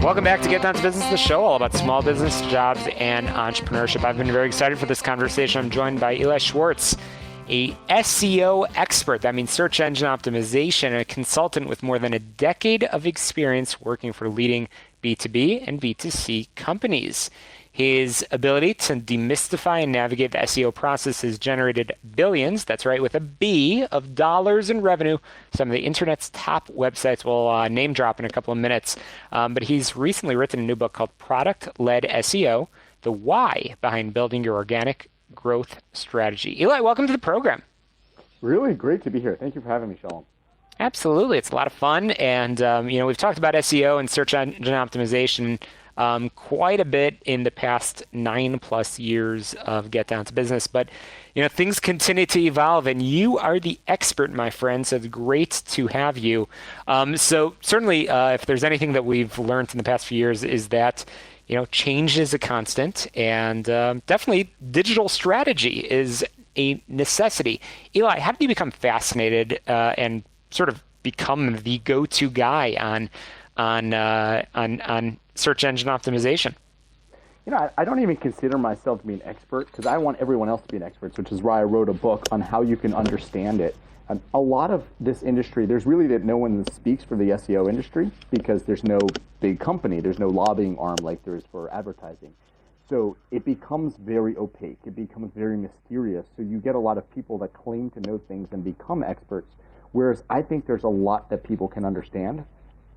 Welcome back to Get Down to Business, the show all about small business, jobs, and entrepreneurship. I've been very excited for this conversation. I'm joined by Eli Schwartz, a SEO expert. That means search engine optimization, and a consultant with more than a decade of experience working for leading B2B and B2C companies. His ability to demystify and navigate the SEO process has generated billions, that's right, with a B, of dollars in revenue. Some of the internet's top websites will name drop in a couple of minutes. But he's recently written a new book called Product-Led SEO, The Why Behind Building Your Organic Growth Strategy. Eli, welcome to the program. Really great to be here. Thank you for having me, Shalom. Absolutely. It's a lot of fun. And, we've talked about SEO and search engine optimization quite a bit in the past 9+ years of Get Down to Business. But, things continue to evolve, and you are the expert, my friend, so it's great to have you. So certainly, if there's anything that we've learned in the past few years is that, change is a constant, and definitely digital strategy is a necessity. Eli, how did you become fascinated and sort of become the go-to guy on search engine optimization? I don't even consider myself to be an expert because I want everyone else to be an expert, which is why I wrote a book on how you can understand it. And a lot of this industry, there's really that no one speaks for the SEO industry because there's no big company, there's no lobbying arm like there is for advertising. So it becomes very opaque, it becomes very mysterious. So you get a lot of people that claim to know things and become experts, whereas I think there's a lot that people can understand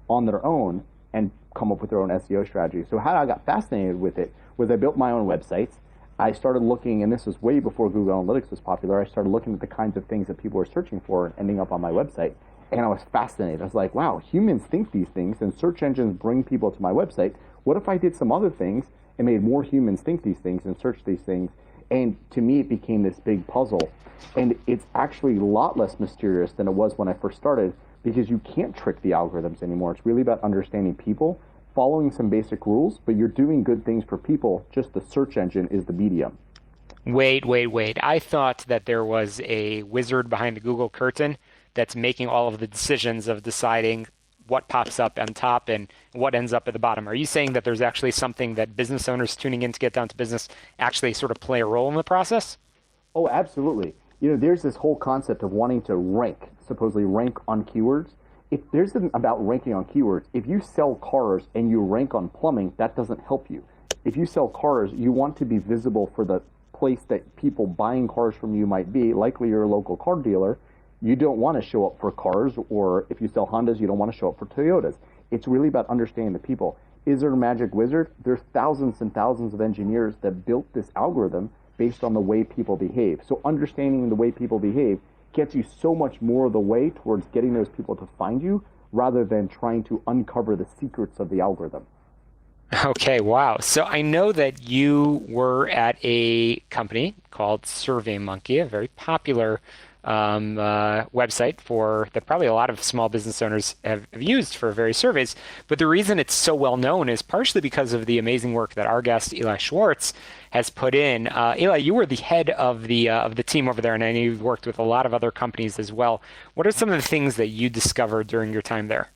on their own and come up with their own SEO strategy. So how I got fascinated with it was I built my own websites. I started looking, and this was way before Google Analytics was popular, I started looking at the kinds of things that people were searching for and ending up on my website. And I was fascinated. I was like, wow, humans think these things and search engines bring people to my website. What if I did some other things and made more humans think these things and search these things? And to me, it became this big puzzle. And it's actually a lot less mysterious than it was when I first started, because you can't trick the algorithms anymore. It's really about understanding people, following some basic rules, but you're doing good things for people. Just the search engine is the medium. Wait. I thought that there was a wizard behind the Google curtain that's making all of the decisions of deciding what pops up on top and what ends up at the bottom. Are you saying that there's actually something that business owners tuning in to Get Down to Business actually sort of play a role in the process? Oh, absolutely. There's this whole concept of wanting to supposedly rank on keywords. If there's something about ranking on keywords, if you sell cars and you rank on plumbing, that doesn't help you. If you sell cars, you want to be visible for the place that people buying cars from you might be. Likely you're a local car dealer. You don't want to show up for cars, or if you sell Hondas, you don't want to show up for Toyotas. It's really about understanding the people. Is there a magic wizard? There's thousands and thousands of engineers that built this algorithm based on the way people behave. So understanding the way people behave gets you so much more of the way towards getting those people to find you rather than trying to uncover the secrets of the algorithm. Okay, wow. So I know that you were at a company called SurveyMonkey, a very popular website that probably a lot of small business owners have used for various surveys. But the reason it's so well known is partially because of the amazing work that our guest Eli Schwartz has put in. Eli, you were the head of the team over there, and I know you've worked with a lot of other companies as well. What are some of the things that you discovered during your time there?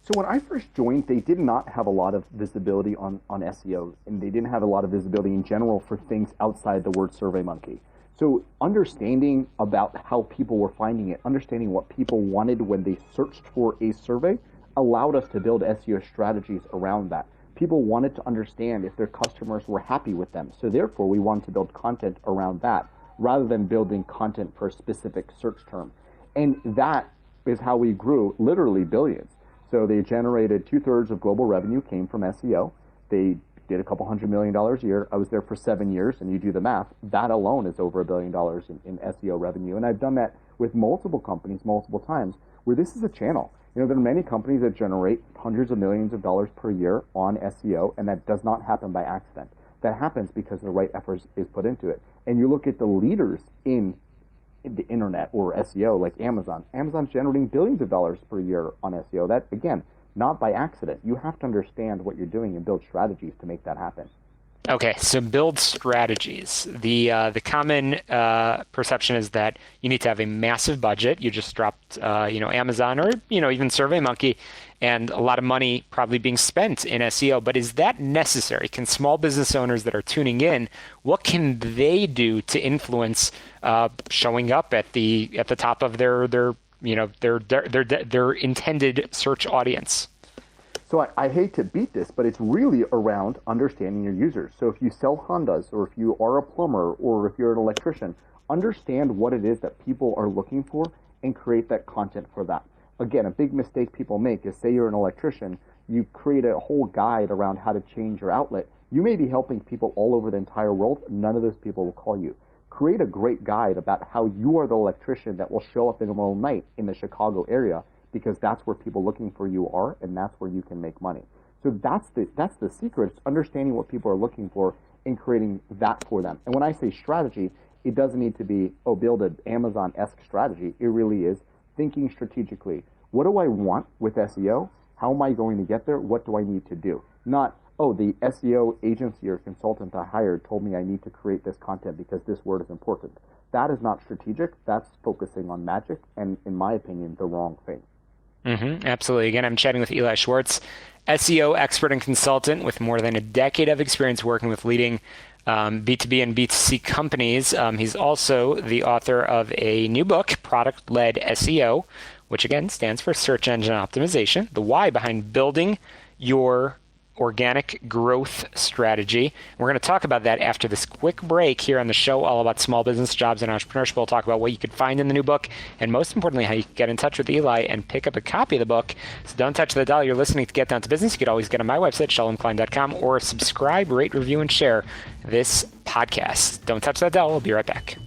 So when I first joined, they did not have a lot of visibility on SEO, and they didn't have a lot of visibility in general for things outside the word SurveyMonkey. So understanding about how people were finding it, understanding what people wanted when they searched for a survey, allowed us to build SEO strategies around that. People wanted to understand if their customers were happy with them. So therefore, we wanted to build content around that rather than building content for a specific search term. And that is how we grew literally billions. So they generated 2/3 of global revenue came from SEO. They did a couple $100 million a year. I was there for 7 years, and you do the math, that alone is over $1 billion in SEO revenue. And I've done that with multiple companies, multiple times, where this is a channel. There are many companies that generate hundreds of millions of dollars per year on SEO, and that does not happen by accident. That happens because the right effort is put into it. And you look at the leaders in the internet or SEO, like Amazon. Amazon's generating billions of dollars per year on SEO. That, again, not by accident. You have to understand what you're doing and build strategies to make that happen. Okay, so build strategies. The common perception is that you need to have a massive budget. You just dropped, Amazon or even SurveyMonkey, and a lot of money probably being spent in SEO. But is that necessary? Can small business owners that are tuning in, what can they do to influence showing up at the top of their intended search audience? So I hate to beat this, but it's really around understanding your users. So if you sell Hondas, or if you are a plumber, or if you're an electrician, understand what it is that people are looking for and create that content for that. Again, a big mistake people make is, say you're an electrician, you create a whole guide around how to change your outlet. You may be helping people all over the entire world. None of those people will call you. Create a great guide about how you are the electrician that will show up in the middle of the night in the Chicago area, because that's where people looking for you are, and that's where you can make money. So that's the secret. It's understanding what people are looking for and creating that for them. And when I say strategy, it doesn't need to be, build an Amazon-esque strategy. It really is thinking strategically. What do I want with SEO? How am I going to get there? What do I need to do? Not, the SEO agency or consultant I hired told me I need to create this content because this word is important. That is not strategic. That's focusing on magic, and in my opinion, the wrong thing. Absolutely. Again, I'm chatting with Eli Schwartz, SEO expert and consultant with more than a decade of experience working with leading B2B and B2C companies. He's also the author of a new book, Product-Led SEO, which again stands for Search Engine Optimization, the why behind building your organic growth strategy. We're going to talk about that after this quick break here on the show, all about small business, jobs, and entrepreneurship. We'll talk about what you could find in the new book, and most importantly, how you can get in touch with Eli and pick up a copy of the book. So don't touch the dial. You're listening to Get Down to Business. You could always get on my website, shalomklein.com, or subscribe, rate, review, and share this podcast. Don't touch that dial. We'll be right back.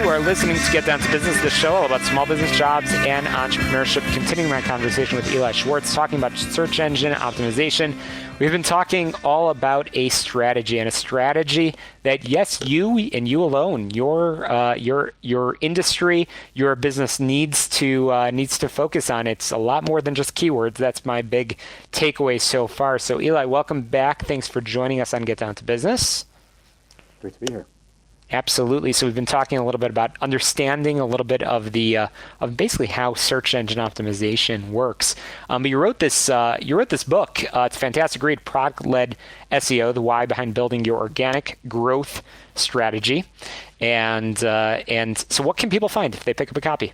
Are listening to Get Down to Business, the show all about small business, jobs, and entrepreneurship. Continuing my conversation with Eli Schwartz, talking about search engine optimization. We've been talking all about a strategy, and a strategy that, yes, you and you alone, your industry, your business needs to focus on. It's a lot more than just keywords. That's my big takeaway so far. So, Eli, welcome back. Thanks for joining us on Get Down to Business. Great to be here. Absolutely. So we've been talking a little bit about understanding a little bit of the of basically how search engine optimization works. But you wrote this book. It's a fantastic read, Product-Led SEO: The Why Behind Building Your Organic Growth Strategy. And so, what can people find if they pick up a copy?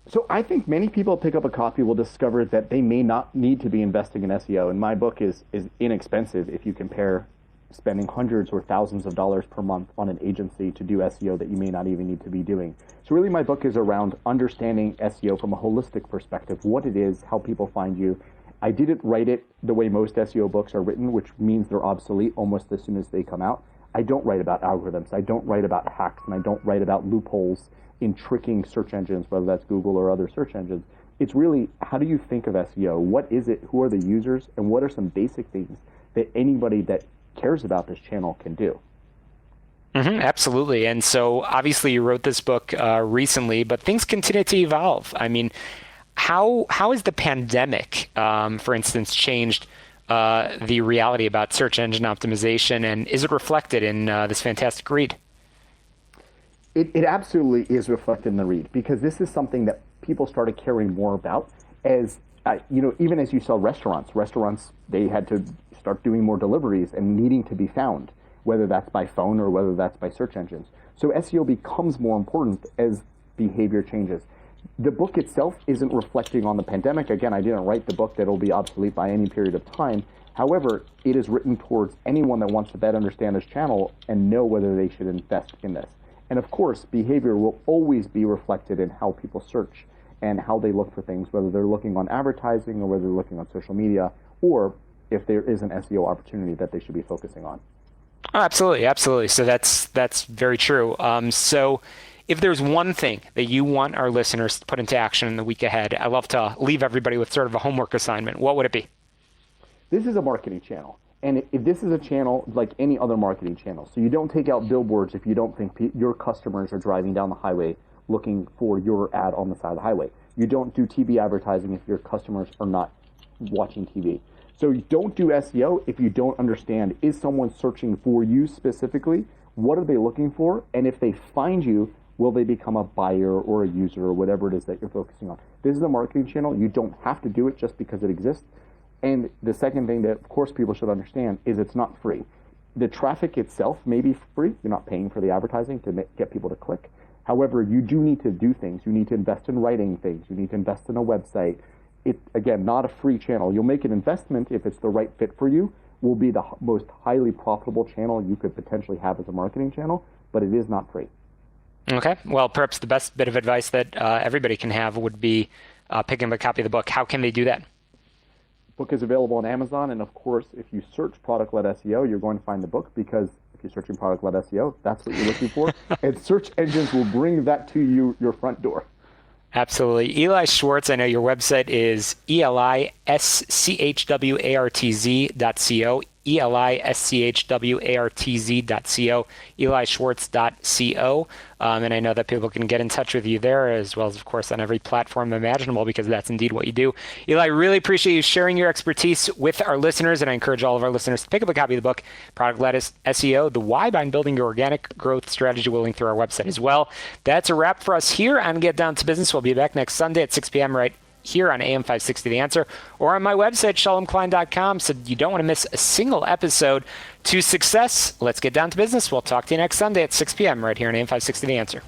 So I think many people pick up a copy will discover that they may not need to be investing in SEO. And my book is inexpensive if you compare spending hundreds or thousands of dollars per month on an agency to do SEO that you may not even need to be doing. So really my book is around understanding SEO from a holistic perspective, what it is, how people find you. I didn't write it the way most SEO books are written, which means they're obsolete almost as soon as they come out. I don't write about algorithms. I don't write about hacks, and I don't write about loopholes in tricking search engines, whether that's Google or other search engines. It's really, how do you think of SEO? What is it? Who are the users? And what are some basic things that anybody that cares about this channel can do? Absolutely. And so obviously you wrote this book recently, but things continue to evolve. I mean, how has the pandemic, for instance, changed the reality about search engine optimization, and is it reflected in this fantastic read? It absolutely is reflected in the read, because this is something that people started caring more about as, even as you saw restaurants, they had to start doing more deliveries and needing to be found, whether that's by phone or whether that's by search engines. So SEO becomes more important as behavior changes. The book itself isn't reflecting on the pandemic. Again, I didn't write the book that'll be obsolete by any period of time. However, it is written towards anyone that wants to better understand this channel and know whether they should invest in this. And of course, behavior will always be reflected in how people search and how they look for things, whether they're looking on advertising or whether they're looking on social media, or if there is an SEO opportunity that they should be focusing on. Oh, absolutely. So that's very true. So if there's one thing that you want our listeners to put into action in the week ahead, I love to leave everybody with sort of a homework assignment. What would it be? This is a marketing channel. And if this is a channel like any other marketing channel, so you don't take out billboards if you don't think your customers are driving down the highway looking for your ad on the side of the highway. You don't do TV advertising if your customers are not watching TV. So you don't do SEO if you don't understand, is someone searching for you specifically? What are they looking for? And if they find you, will they become a buyer or a user or whatever it is that you're focusing on? This is a marketing channel. You don't have to do it just because it exists. And the second thing that, of course, people should understand is it's not free. The traffic itself may be free. You're not paying for the advertising to get people to click. However, you do need to do things. You need to invest in writing things. You need to invest in a website. It, again, not a free channel. You'll make an investment if it's the right fit for you. Will be the most highly profitable channel you could potentially have as a marketing channel, but it is not free. Okay. Well, perhaps the best bit of advice that everybody can have would be picking up a copy of the book. How can they do that? Book is available on Amazon, and of course, if you search product-led SEO, you're going to find the book, because if you're searching product-led SEO, that's what you're looking for, and search engines will bring that to you, your front door. Absolutely. Eli Schwartz, I know your website is elischwartz.co, elischwartz.co, elischwartz.co. And I know that people can get in touch with you there, as well as, of course, on every platform imaginable, because that's indeed what you do. Eli, really appreciate you sharing your expertise with our listeners, and I encourage all of our listeners to pick up a copy of the book, Product-Led SEO, The Why Behind Building Your Organic Growth Strategy. We'll link through our website as well. That's a wrap for us here on Get Down to Business. We'll be back next Sunday at 6 p.m. right here on AM 560 The Answer, or on my website, shalomklein.com, so you don't want to miss a single episode. To success, let's get down to business. We'll talk to you next Sunday at 6 p.m. right here on AM 560 The Answer.